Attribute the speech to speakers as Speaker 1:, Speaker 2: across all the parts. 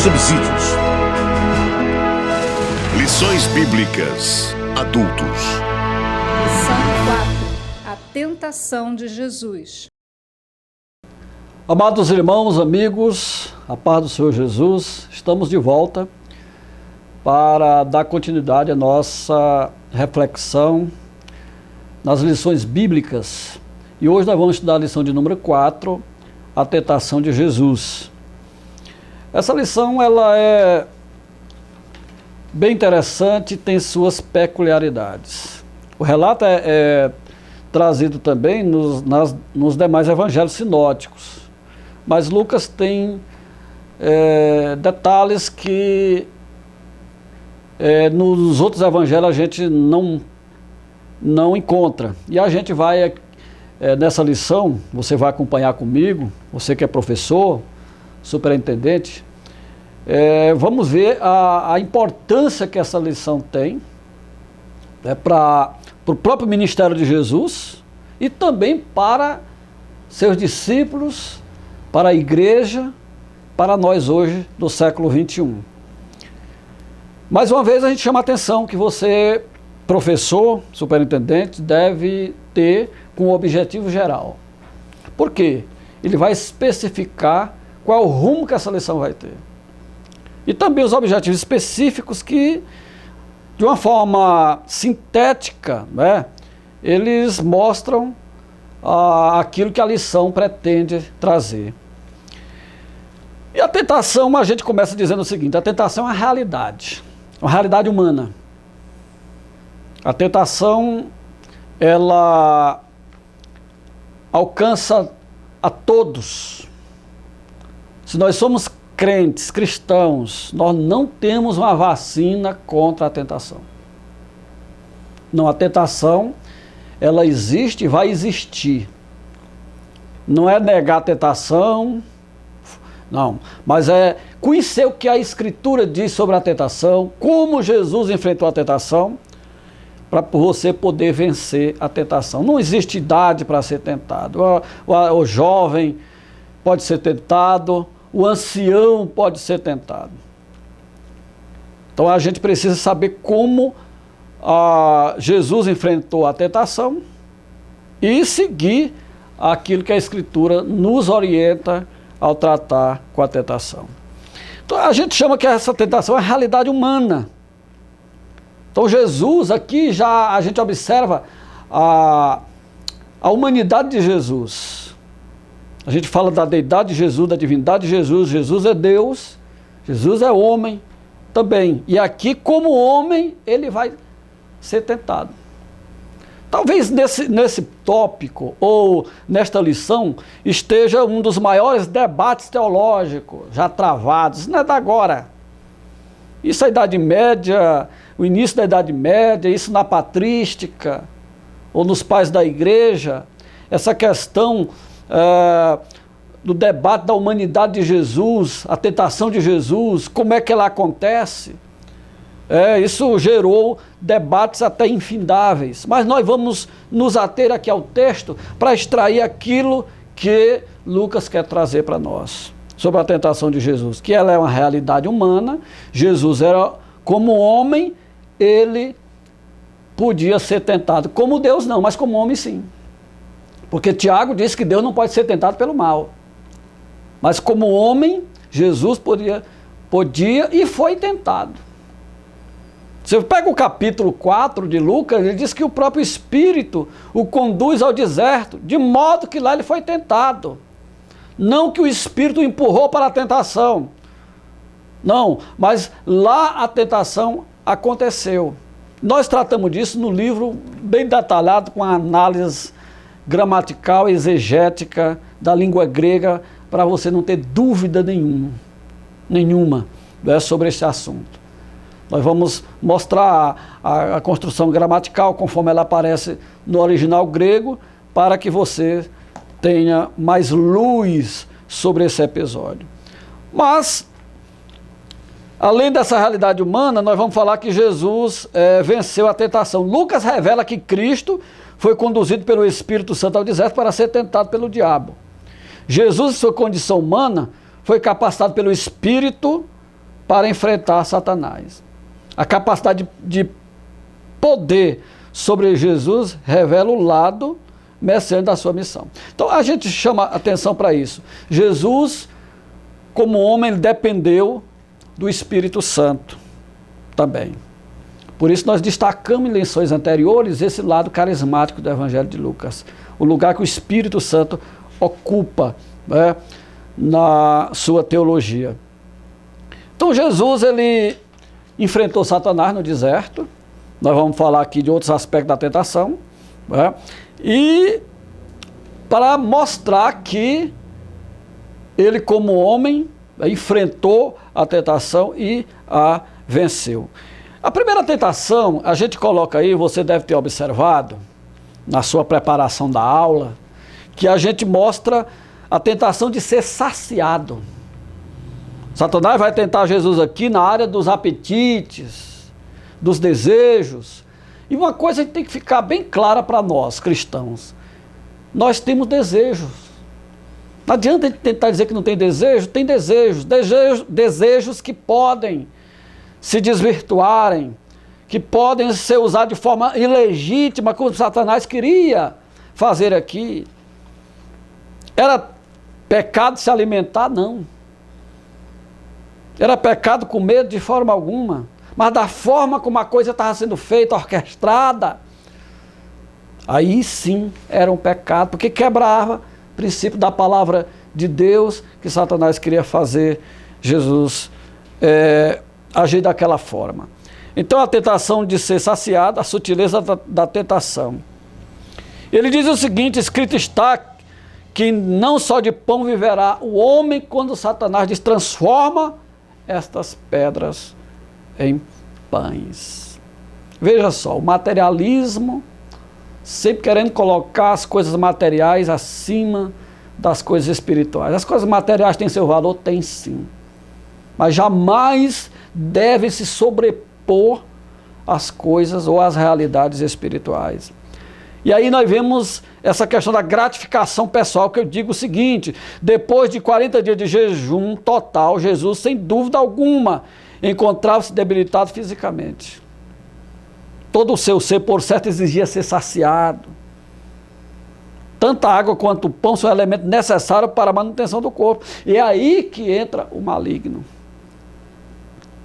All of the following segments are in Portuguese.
Speaker 1: subsídios. Lições Bíblicas Adultos.
Speaker 2: Lição 4. A tentação de Jesus.
Speaker 3: Amados irmãos, amigos, a paz do Senhor Jesus, estamos de volta para dar continuidade à nossa reflexão nas lições bíblicas. E hoje nós vamos estudar a lição de número 4, a tentação de Jesus. Essa lição ela é bem interessante e tem suas peculiaridades. O relato é trazido também nos demais evangelhos sinóticos. Mas Lucas tem detalhes que nos outros evangelhos a gente não encontra. E a gente vai, nessa lição, você vai acompanhar comigo, você que é professor, superintendente, vamos ver a importância que essa lição tem para o próprio ministério de Jesus e também para seus discípulos, para a igreja, para nós hoje do século XXI. Mais uma vez a gente chama a atenção que você, professor, superintendente, deve ter com um objetivo geral. Por quê? Ele vai especificar qual é o rumo que essa lição vai ter. E também os objetivos específicos que, de uma forma sintética, eles mostram aquilo que a lição pretende trazer. E a tentação, a gente começa dizendo o seguinte: a tentação é uma realidade humana. A tentação, ela alcança a todos. Se nós somos crentes, cristãos, nós não temos uma vacina contra a tentação. Não, a tentação ela existe e vai existir. Não é negar a tentação, não, mas é conhecer o que a Escritura diz sobre a tentação, como Jesus enfrentou a tentação, para você poder vencer a tentação. Não existe idade para ser tentado. O jovem pode ser tentado, o ancião pode ser tentado. Então a gente precisa saber como Jesus enfrentou a tentação e seguir aquilo que a Escritura nos orienta ao tratar com a tentação. Então a gente chama que essa tentação é a realidade humana. Então Jesus, aqui já a gente observa a humanidade de Jesus. A gente fala da deidade de Jesus, da divindade de Jesus. Jesus é Deus, Jesus é homem também. E aqui, como homem, ele vai ser tentado. Talvez nesse tópico ou nesta lição esteja um dos maiores debates teológicos já travados. Isso não é da agora. Isso é a Idade Média, o início da Idade Média, isso na patrística ou nos pais da igreja. Essa questão do debate da humanidade de Jesus, a tentação de Jesus, como é que ela acontece. Isso gerou debates até infindáveis, mas nós vamos nos ater aqui ao texto para extrair aquilo que Lucas quer trazer para nós sobre a tentação de Jesus, que ela é uma realidade humana. Jesus era como homem, ele podia ser tentado, como Deus não, mas como homem sim, porque Tiago diz que Deus não pode ser tentado pelo mal, mas como homem, Jesus podia e foi tentado. Você pega o capítulo 4 de Lucas, ele diz que o próprio Espírito o conduz ao deserto, de modo que lá ele foi tentado. Não que o Espírito o empurrou para a tentação. Não, mas lá a tentação aconteceu. Nós tratamos disso no livro bem detalhado, com a análise gramatical e exegética da língua grega, para você não ter dúvida nenhuma sobre esse assunto. Nós vamos mostrar a construção gramatical conforme ela aparece no original grego, para que você tenha mais luz sobre esse episódio. Mas, além dessa realidade humana, nós vamos falar que Jesus venceu a tentação. Lucas revela que Cristo foi conduzido pelo Espírito Santo ao deserto para ser tentado pelo diabo. Jesus, em sua condição humana, foi capacitado pelo Espírito para enfrentar Satanás. A capacidade de poder sobre Jesus revela o lado messiânico da sua missão. Então a gente chama atenção para isso. Jesus, como homem, ele dependeu do Espírito Santo também. Por isso nós destacamos em lições anteriores esse lado carismático do Evangelho de Lucas. O lugar que o Espírito Santo ocupa, né, na sua teologia. Então Jesus, ele enfrentou Satanás no deserto. Nós vamos falar aqui de outros aspectos da tentação, né, e para mostrar que ele, como homem, enfrentou a tentação e a venceu. A primeira tentação, a gente coloca aí, você deve ter observado, na sua preparação da aula, que a gente mostra a tentação de ser saciado. Satanás vai tentar Jesus aqui na área dos apetites, dos desejos. E uma coisa que tem que ficar bem clara para nós, cristãos. Nós temos desejos. Não adianta a gente tentar dizer que não tem desejo. Tem desejos que podem se desvirtuarem, que podem ser usados de forma ilegítima, como Satanás queria fazer aqui. Era pecado se alimentar? Não. Era pecado comer de forma alguma. Mas da forma como a coisa estava sendo feita, orquestrada, aí sim era um pecado, porque quebrava o princípio da palavra de Deus que Satanás queria fazer Jesus agir daquela forma. Então a tentação de ser saciado, a sutileza da tentação. Ele diz o seguinte: escrito está que não só de pão viverá o homem, quando Satanás diz transforma estas pedras em pães. Veja só, o materialismo, sempre querendo colocar as coisas materiais acima das coisas espirituais. As coisas materiais têm seu valor? Tem sim. Mas jamais devem se sobrepor às coisas ou às realidades espirituais. E aí nós vemos essa questão da gratificação pessoal, que eu digo o seguinte: depois de 40 dias de jejum total, Jesus, sem dúvida alguma, encontrava-se debilitado fisicamente. Todo o seu ser, por certo, exigia ser saciado. Tanta água quanto o pão são elementos necessários para a manutenção do corpo. E é aí que entra o maligno,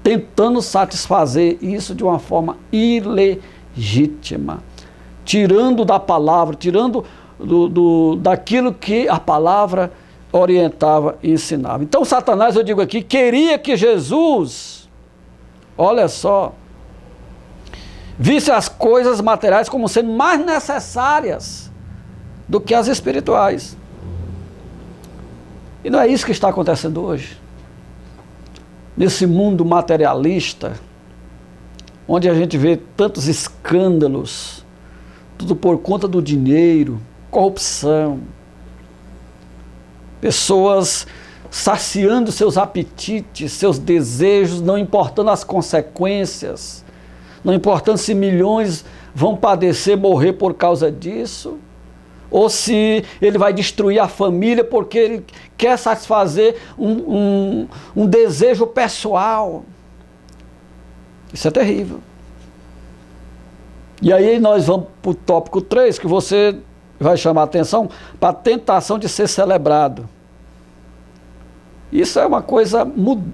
Speaker 3: tentando satisfazer isso de uma forma ilegítima, tirando da palavra, tirando daquilo que a palavra orientava e ensinava. Então Satanás, eu digo aqui, queria que Jesus, olha só, visse as coisas materiais como sendo mais necessárias do que as espirituais. E não é isso que está acontecendo hoje. Nesse mundo materialista, onde a gente vê tantos escândalos, tudo por conta do dinheiro, corrupção, pessoas saciando seus apetites, seus desejos, não importando as consequências, não importando se milhões vão padecer, morrer por causa disso, ou se ele vai destruir a família porque ele quer satisfazer um desejo pessoal. Isso é terrível. E aí nós vamos para o tópico 3, que você vai chamar a atenção para a tentação de ser celebrado. Isso é uma coisa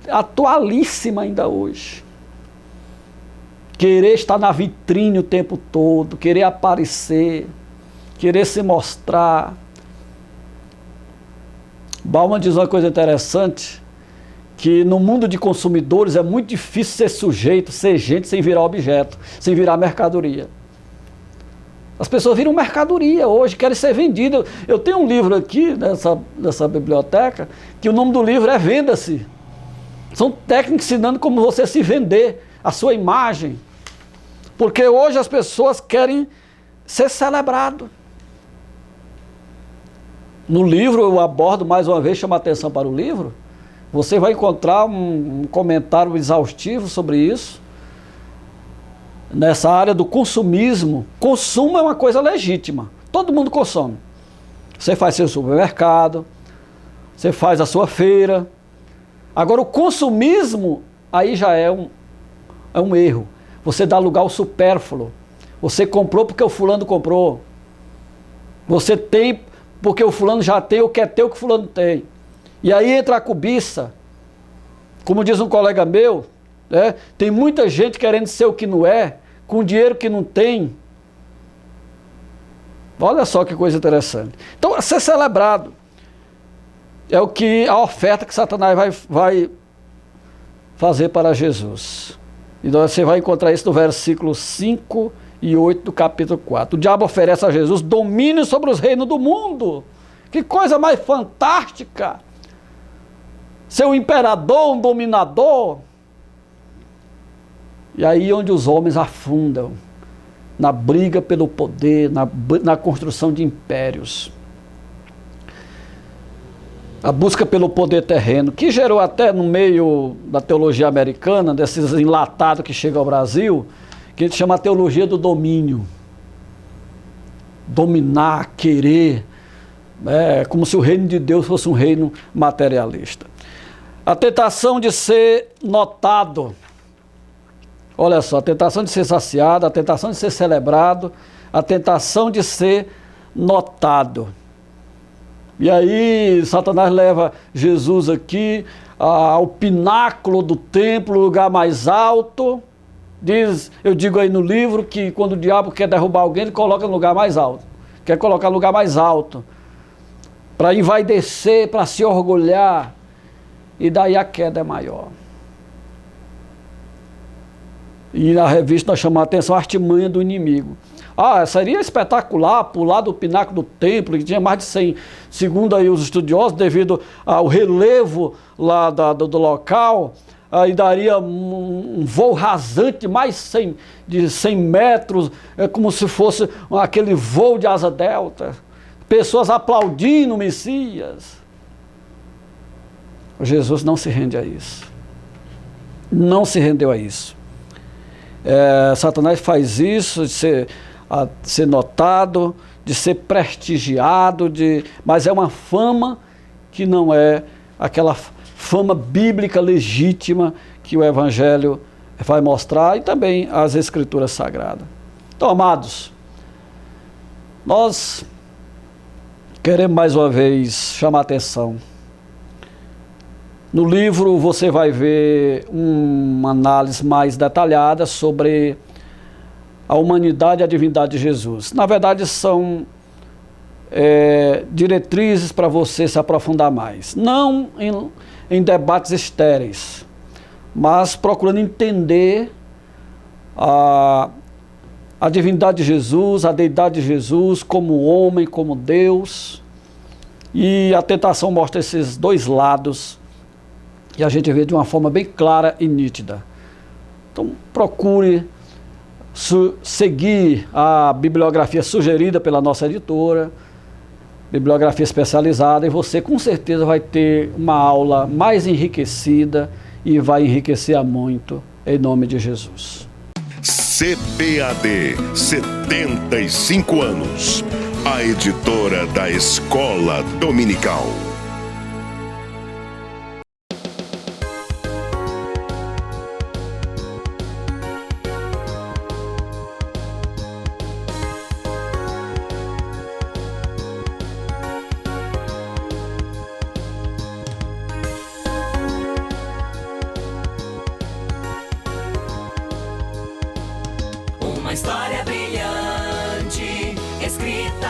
Speaker 3: atualíssima ainda hoje. Querer estar na vitrine o tempo todo, querer aparecer, querer se mostrar. Bauman diz uma coisa interessante, que no mundo de consumidores é muito difícil ser sujeito, ser gente sem virar objeto, sem virar mercadoria. As pessoas viram mercadoria hoje, querem ser vendidas. Eu tenho um livro aqui nessa biblioteca, que o nome do livro é Venda-se. São técnicos ensinando como você se vender, a sua imagem. Porque hoje as pessoas querem ser celebrado. No livro eu abordo mais uma vez, chamo a atenção para o livro. Você vai encontrar um comentário exaustivo sobre isso. Nessa área do consumismo. Consumo é uma coisa legítima. Todo mundo consome. Você faz seu supermercado, você faz a sua feira. Agora o consumismo aí já é um erro. Você dá lugar ao supérfluo. Você comprou porque o fulano comprou. Você tem porque o fulano já tem o que é teu que o fulano tem. E aí entra a cobiça. Como diz um colega meu, né, tem muita gente querendo ser o que não é, com dinheiro que não tem. Olha só que coisa interessante. Então, ser celebrado é a oferta que Satanás vai fazer para Jesus. E você vai encontrar isso no versículo 5 e 8 do capítulo 4. O diabo oferece a Jesus domínio sobre os reinos do mundo. Que coisa mais fantástica! Ser um imperador, um dominador. E aí onde os homens afundam, na briga pelo poder, na construção de impérios. A busca pelo poder terreno, que gerou até no meio da teologia americana, desses enlatados que chegam ao Brasil, que a gente chama a teologia do domínio. Dominar, querer, como se o reino de Deus fosse um reino materialista. A tentação de ser notado. Olha só, a tentação de ser saciado, a tentação de ser celebrado, a tentação de ser notado. E aí Satanás leva Jesus aqui ao pináculo do templo, lugar mais alto. Eu digo aí no livro que quando o diabo quer derrubar alguém, ele coloca no lugar mais alto. Quer colocar no lugar mais alto. Para envaidecer, para se orgulhar. E daí a queda é maior. E na revista nós chamamos a atenção a artimanha do inimigo. Seria espetacular pular do pináculo do templo, que tinha mais de 100, segundo aí os estudiosos, devido ao relevo lá do local, aí daria um voo rasante de 100 metros, como se fosse aquele voo de asa delta, pessoas aplaudindo o Messias. Jesus não se rende a isso. Não se rendeu a isso. Satanás faz isso de ser notado, de ser prestigiado, mas é uma fama que não é aquela fama bíblica legítima que o Evangelho vai mostrar e também as Escrituras Sagradas. Então, amados, nós queremos mais uma vez chamar a atenção. No livro você vai ver uma análise mais detalhada sobre a humanidade e a divindade de Jesus. Na verdade, são diretrizes para você se aprofundar mais. Não em debates estéreis, mas procurando entender a divindade de Jesus, a deidade de Jesus como homem, como Deus. E a tentação mostra esses dois lados e a gente vê de uma forma bem clara e nítida. Então, procure seguir a bibliografia sugerida pela nossa editora, bibliografia especializada, e você com certeza vai ter uma aula mais enriquecida e vai enriquecer a muito, em nome de Jesus.
Speaker 1: CPAD, 75 anos. A editora da Escola Dominical.
Speaker 4: Uma história brilhante, escrita